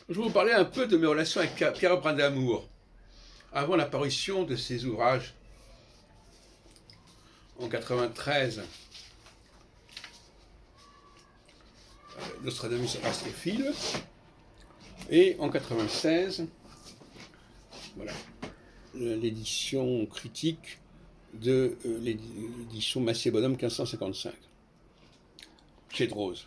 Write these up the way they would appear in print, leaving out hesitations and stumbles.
Je vais vous parler un peu de mes relations avec Pierre Brindamour, avant l'apparition de ses ouvrages en 93, Nostradamus Astrophile, et en 96, voilà, l'édition critique de l'édition Massier Bonhomme 1555, chez Drose.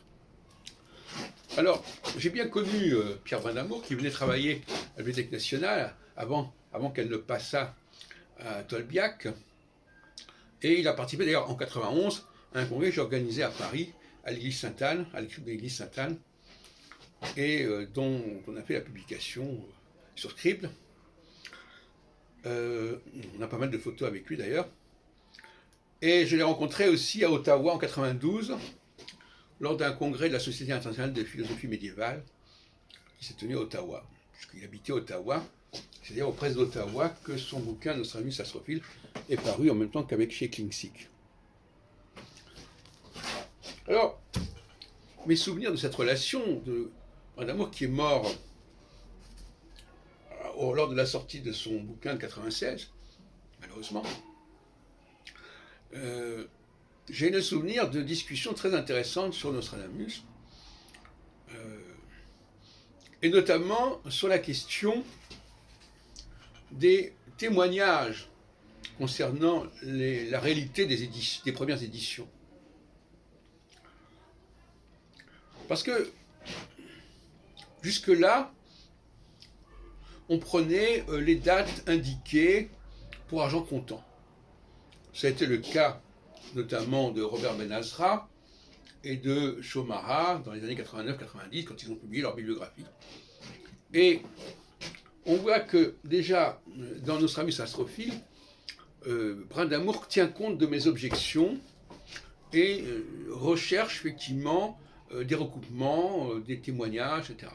Alors, j'ai bien connu Pierre Brindamour, qui venait travailler à la Bibliothèque nationale avant qu'elle ne passât à Tolbiac. Et il a participé d'ailleurs en 91 à un congrès que j'ai organisé à Paris, à l'église Sainte-Anne, à l'équipe de l'église Sainte-Anne, et dont on a fait la publication sur Scribd. On a pas mal de photos avec lui d'ailleurs. Et je l'ai rencontré aussi à Ottawa en 92, lors d'un congrès de la Société internationale de philosophie médiévale, qui s'est tenu à Ottawa, puisqu'il habitait Ottawa, c'est-à-dire aux presses d'Ottawa que son bouquin Nostradamus Astrophile est paru en même temps qu'avec chez Klingsik. Alors, mes souvenirs de cette relation de Brindamour, qui est mort lors de la sortie de son bouquin de 96, malheureusement, j'ai le souvenir de discussions très intéressantes sur Nostradamus, et notamment sur la question des témoignages concernant la réalité des premières éditions. Parce que jusque-là, on prenait les dates indiquées pour argent comptant. Ça a été le cas notamment de Robert Ben-Azra et de Shomara dans les années 89-90, quand ils ont publié leur bibliographie. Et on voit que déjà, dans Nostradamus Astrophile, Brindamour tient compte de mes objections et recherche effectivement des recoupements, des témoignages, etc.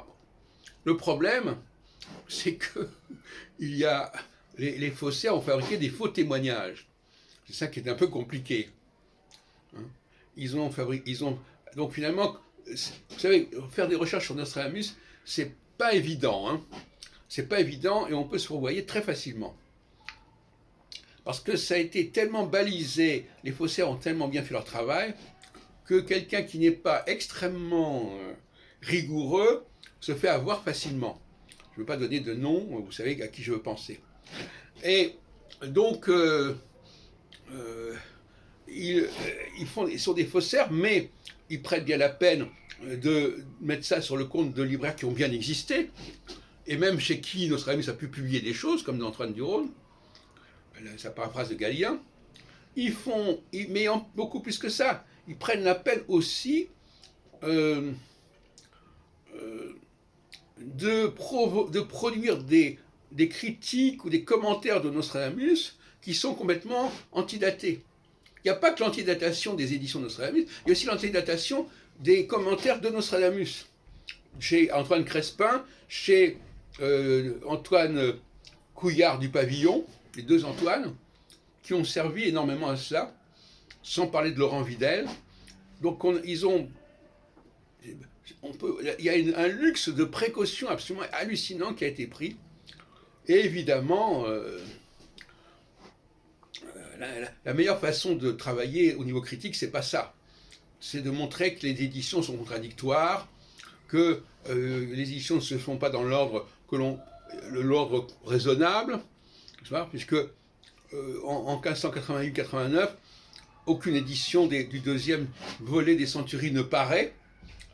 Le problème, c'est que il y a les faussaires ont fabriqué des faux témoignages. C'est ça qui est un peu compliqué. Donc finalement, vous savez, faire des recherches sur Nostradamus, c'est pas évident. C'est pas évident et on peut se fourvoyer très facilement. Parce que ça a été tellement balisé, les faussaires ont tellement bien fait leur travail, que quelqu'un qui n'est pas extrêmement rigoureux se fait avoir facilement. Je ne veux pas donner de nom, vous savez à qui je veux penser. Et donc, ils sont des faussaires, mais ils prennent bien la peine de mettre ça sur le compte de libraires qui ont bien existé, et même chez qui Nostradamus a pu publier des choses, comme d'Antoine Duron, sa paraphrase de Galien. Mais beaucoup plus que ça, ils prennent la peine aussi de produire des critiques ou des commentaires de Nostradamus qui sont complètement antidatés. Il n'y a pas que l'antidatation des éditions de Nostradamus, il y a aussi l'antidatation des commentaires de Nostradamus. Chez Antoine Crespin, chez Antoine Couillard du Pavillon, les deux Antoine, qui ont servi énormément à cela, sans parler de Laurent Videl. Donc il y a un luxe de précaution absolument hallucinant qui a été pris. Et évidemment, la meilleure façon de travailler au niveau critique, c'est pas ça. C'est de montrer que les éditions sont contradictoires, que les éditions ne se font pas dans l'ordre l'ordre raisonnable, puisque en 1588-89, aucune édition du deuxième volet des Centuries ne paraît,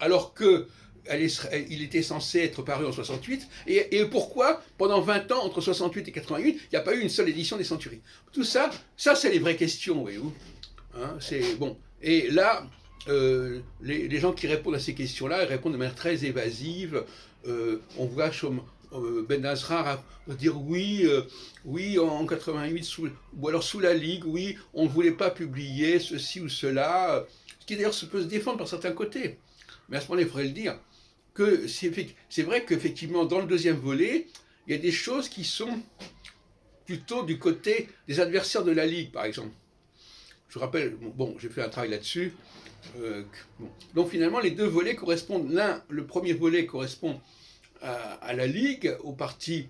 alors que il était censé être paru en 68, et pourquoi, pendant 20 ans, entre 68 et 88, il n'y a pas eu une seule édition des Centuries. Tout ça, c'est les vraies questions, voyez-vous. C'est bon. Et là, les gens qui répondent à ces questions-là, ils répondent de manière très évasive. On voit Ben-Azra dire oui, en 88, ou alors sous la Ligue, oui, on ne voulait pas publier ceci ou cela, ce qui d'ailleurs peut se défendre par certains côtés. Mais à ce moment-là, il faudrait le dire, que c'est vrai qu'effectivement, dans le deuxième volet, il y a des choses qui sont plutôt du côté des adversaires de la Ligue, par exemple. Je vous rappelle, bon, j'ai fait un travail là-dessus. Donc finalement, les deux volets correspondent. Le premier volet correspond à la Ligue, au parti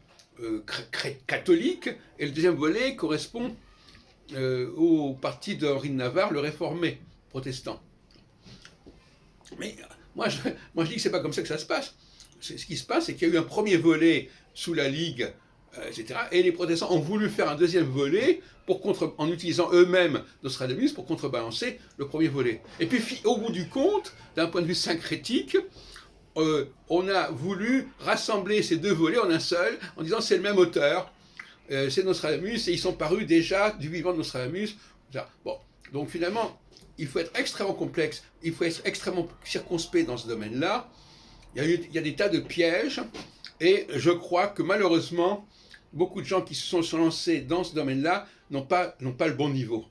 catholique, et le deuxième volet correspond au parti d'Henri de Navarre, le réformé protestant. Mais moi, je dis que c'est pas comme ça que ça se passe. Ce qui se passe, c'est qu'il y a eu un premier volet sous la Ligue, etc. Et les protestants ont voulu faire un deuxième volet en utilisant eux-mêmes Nostradamus pour contrebalancer le premier volet. Et puis, au bout du compte, d'un point de vue syncrétique, on a voulu rassembler ces deux volets en un seul, en disant c'est le même auteur, c'est Nostradamus, et ils sont parus déjà du vivant de Nostradamus. Bon, donc finalement, il faut être extrêmement complexe, il faut être extrêmement circonspect dans ce domaine-là. Il y a des tas de pièges, et je crois que malheureusement, beaucoup de gens qui se sont lancés dans ce domaine-là n'ont pas le bon niveau.